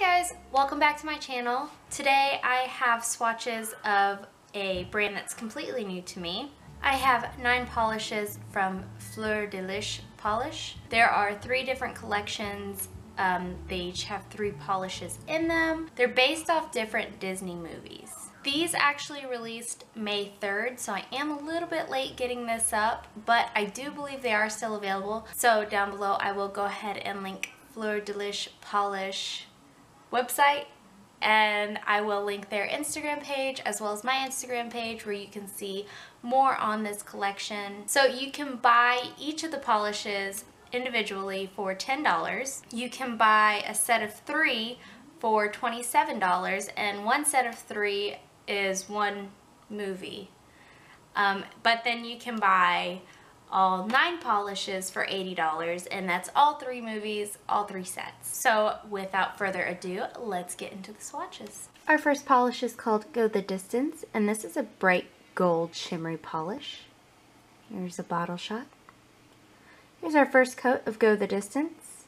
guys, welcome back to my channel. Today I have swatches of a brand that's completely new to me. I have 9 polishes from Fleur De Lis Polish. There are 3 different collections. They each have 3 polishes in them. They're based off different Disney movies. These actually released May 3rd, so I am a little bit late getting this up, but I do believe they are still available. So down below I will go ahead and link Fleur De Lis Polish website, and I will link their Instagram page as well as my Instagram page where you can see more on this collection. So you can buy each of the polishes individually for $10. You can buy a set of 3 for $27, and one set of 3 is one movie. But then you can buy all 9 polishes for $80, and that's all 3 movies, all 3 sets. So without further ado, let's get into the swatches. Our first polish is called Go the Distance, and this is a bright gold shimmery polish. Here's a bottle shot. Here's our first coat of Go the Distance.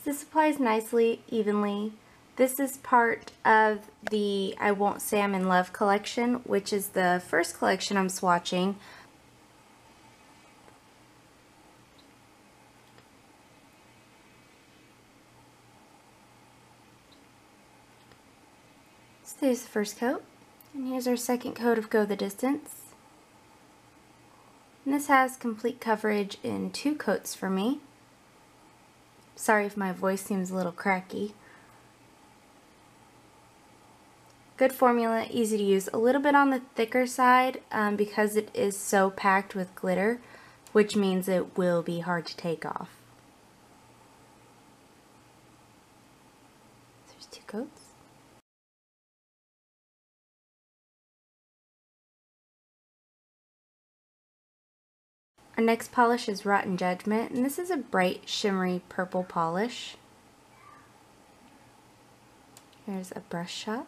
This applies nicely, evenly. This is part of the I Won't Say I'm in Love collection, which is the first collection I'm swatching. So there's the first coat, and here's our second coat of Go the Distance. And this has complete coverage in 2 coats for me. Sorry if my voice seems a little cracky. Good formula, easy to use. A little bit on the thicker side because it is so packed with glitter, which means it will be hard to take off. So there's 2 coats. Our next polish is Rotten Judgment, and this is a bright shimmery purple polish. Here's a brush shot.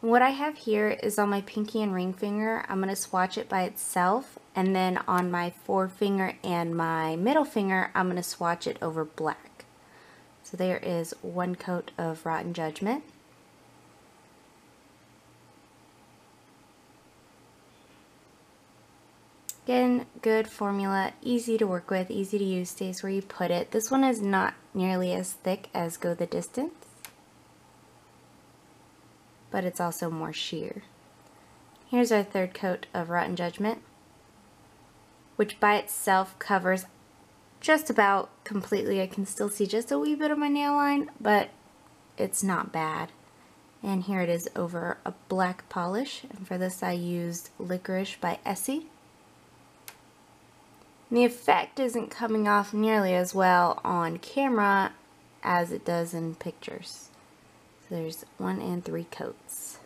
What I have here is on my pinky and ring finger. I'm going to swatch it by itself, and then on my forefinger and my middle finger I'm going to swatch it over black. So there is 1 coat of Rotten Judgment. Again, good formula, easy to work with, easy to use, stays where you put it. This one is not nearly as thick as Go the Distance, but it's also more sheer. Here's our third coat of Rotten Judgment, which by itself covers just about completely. I can still see just a wee bit of my nail line, but it's not bad. And here it is over a black polish, and for this I used Licorice by Essie. The effect isn't coming off nearly as well on camera as it does in pictures. So there's 1 and 3 coats.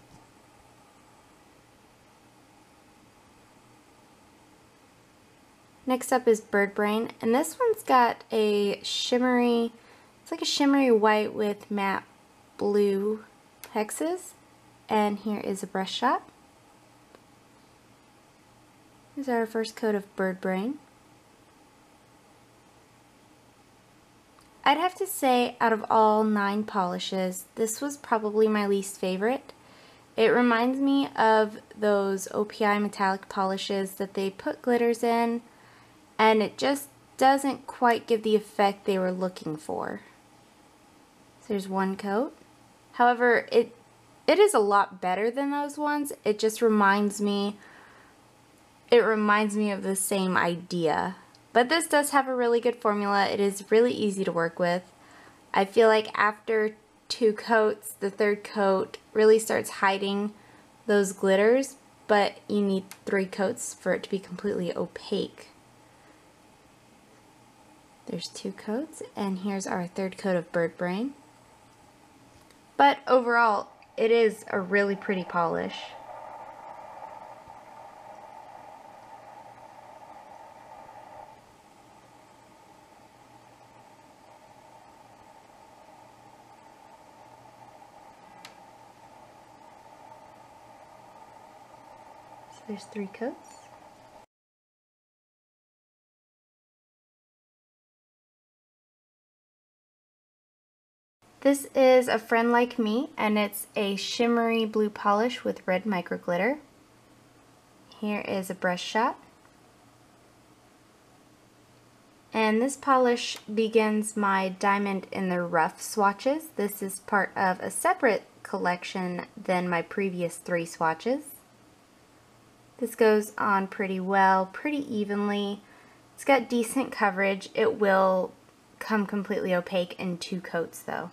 Next up is Bird Brain, and this one's got a shimmery, it's like a shimmery white with matte blue hexes. And here is a brush shot. Here's our first coat of Bird Brain. I'd have to say, out of all 9 polishes, this was probably my least favorite. It reminds me of those OPI metallic polishes that they put glitters in, and it just doesn't quite give the effect they were looking for. So there's 1 coat. However, it is a lot better than those ones. It just reminds me of the same idea. But this does have a really good formula. It is really easy to work with. I feel like after 2 coats, the 3rd coat really starts hiding those glitters, but you need 3 coats for it to be completely opaque. There's 2 coats, and here's our 3rd coat of Bird Brain. But overall, it is a really pretty polish. There's 3 coats. This is A Friend Like Me, and it's a shimmery blue polish with red micro glitter. Here is a brush shot. And this polish begins my Diamond in the Rough swatches. This is part of a separate collection than my previous 3 swatches. This goes on pretty well, pretty evenly. It's got decent coverage. It will come completely opaque in 2 coats though.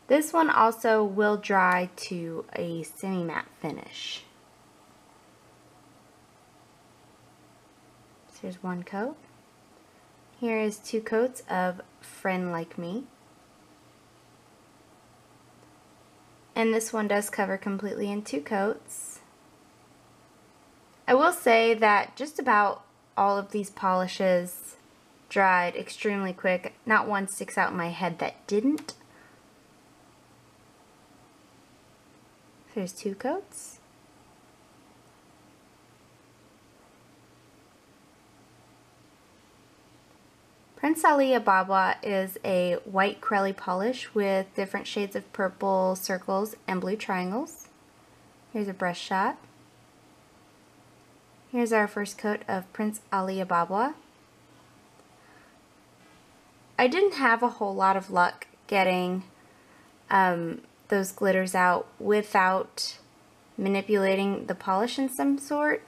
This one also will dry to a semi-matte finish. So here's 1 coat. Here is 2 coats of Friend Like Me. And this one does cover completely in 2 coats. I will say that just about all of these polishes dried extremely quick. Not one sticks out in my head that didn't. There's 2 coats. Prince Ali Ababwa is a white Crelly polish with different shades of purple circles and blue triangles. Here's a brush shot. Here's our first coat of Prince Ali Ababwa. I didn't have a whole lot of luck getting those glitters out without manipulating the polish in some sort.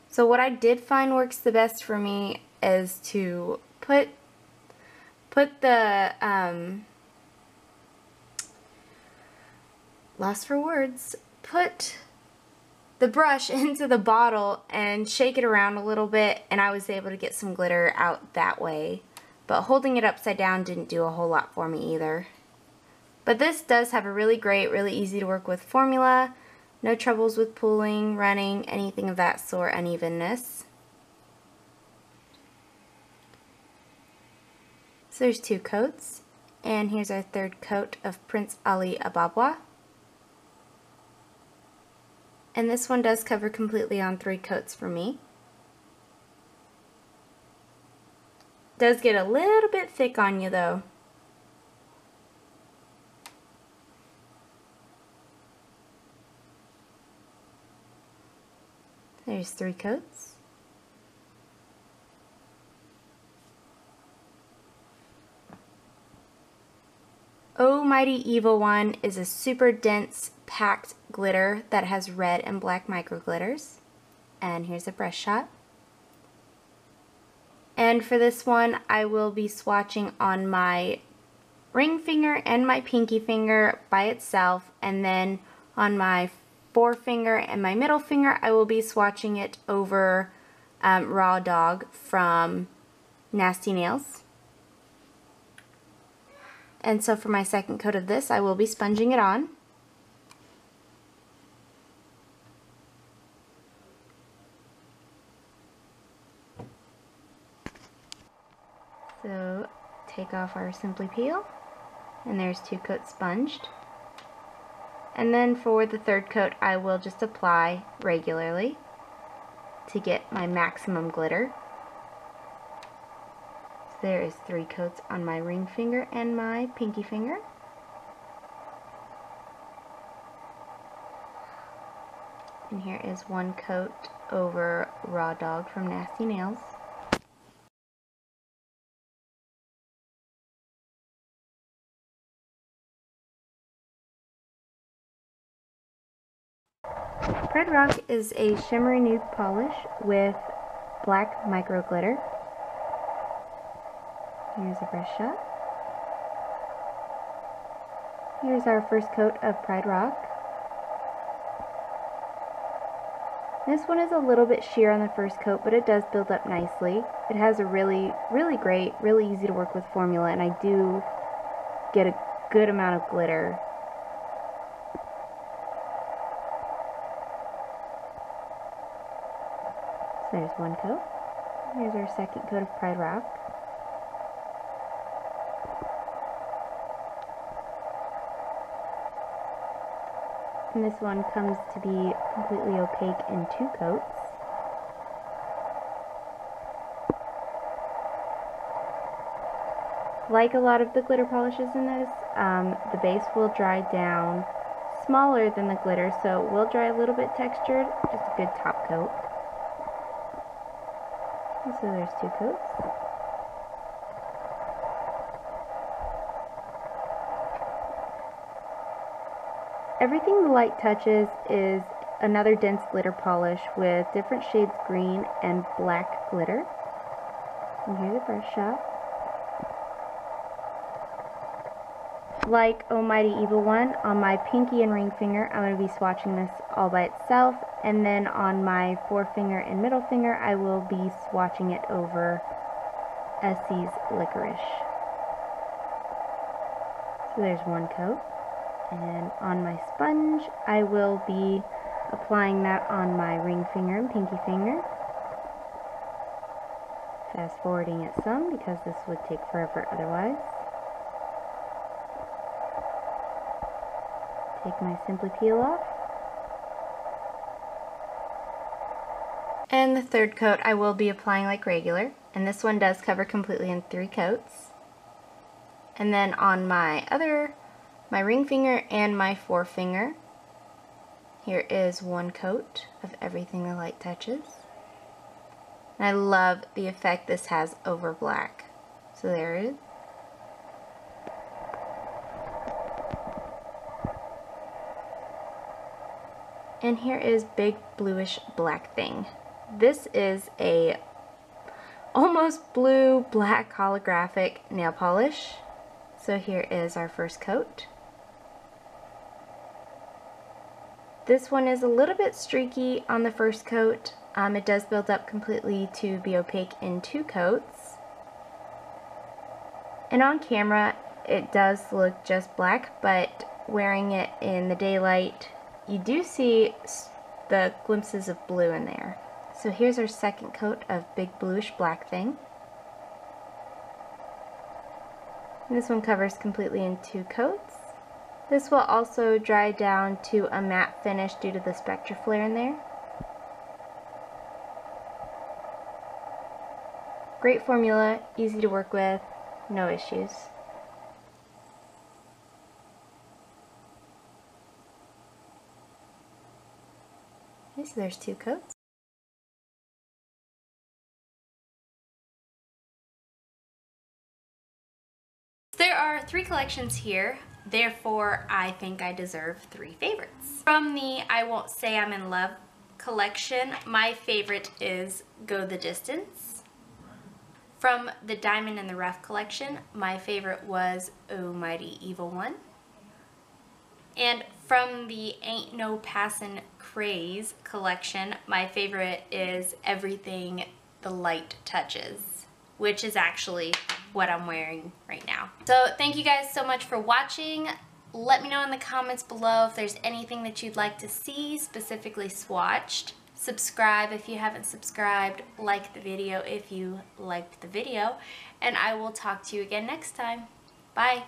So what I did find works the best for me is to put the put the brush into the bottle and shake it around a little bit, and I was able to get some glitter out that way. But holding it upside down didn't do a whole lot for me either. But this does have a really great, really easy to work with formula. No troubles with pooling, running, anything of that sort, unevenness. So there's 2 coats, and here's our 3rd coat of Prince Ali Ababwa. And this one does cover completely on 3 coats for me. Does get a little bit thick on you though. There's 3 coats. Oh Mighty Evil One is a super dense packed glitter that has red and black micro glitters. And here's a brush shot. And for this one, I will be swatching on my ring finger and my pinky finger by itself, and then on my forefinger and my middle finger, I will be swatching it over Raw Dog from Nasty Nails. And so for my second coat of this, I will be sponging it on. So take off our Simply Peel, and there's 2 coats sponged. And then for the 3rd coat, I will just apply regularly to get my maximum glitter. So there is 3 coats on my ring finger and my pinky finger. And here is 1 coat over Raw Dog from Nasty Nails. Red Rock is a shimmery nude polish with black micro glitter. Here's a brush shot. Here's our first coat of Pride Rock. This one is a little bit sheer on the first coat, but it does build up nicely. It has a really great, really easy to work with formula, and I do get a good amount of glitter. So there's 1 coat. Here's our second coat of Pride Rock. And this one comes to be completely opaque in 2 coats. Like a lot of the glitter polishes in this, the base will dry down smaller than the glitter, so it will dry a little bit textured, just a good top coat. And so there's 2 coats. Everything the light touches is another dense glitter polish with different shades green and black glitter. And here's a brush shot. Like Almighty Evil One, on my pinky and ring finger, I'm going to be swatching this all by itself, and then on my forefinger and middle finger, I will be swatching it over Essie's Licorice. So there's 1 coat, and on my sponge, I will be applying that on my ring finger and pinky finger. Fast forwarding it some because this would take forever otherwise. Take my Simply Peel off. And the 3rd coat I will be applying like regular, and this one does cover completely in 3 coats. And then on my ring finger and my forefinger, here is 1 coat of everything the light touches. And I love the effect this has over black. So there it is. And here is Big Bluish Black Thing. This is a almost blue black holographic nail polish. So here is our first coat. This one is a little bit streaky on the first coat. It does build up completely to be opaque in 2 coats. And on camera it does look just black, but wearing it in the daylight you do see the glimpses of blue in there. So here's our second coat of Big Bluish Black Thing. And this one covers completely in 2 coats. This will also dry down to a matte finish due to the spectra flare in there. Great formula, easy to work with, no issues. Okay, so there's 2 coats. There are 3 collections here, therefore I think I deserve 3 favorites. From the I Won't Say I'm in Love collection, my favorite is Go the Distance. From the Diamond in the Rough collection, my favorite was Almighty Evil One. And from the Ain't No Passin' Craze collection, my favorite is Everything the Light Touches, which is actually what I'm wearing right now. So thank you guys so much for watching. Let me know in the comments below if there's anything that you'd like to see specifically swatched. Subscribe if you haven't subscribed, like the video if you liked the video, and I will talk to you again next time. Bye!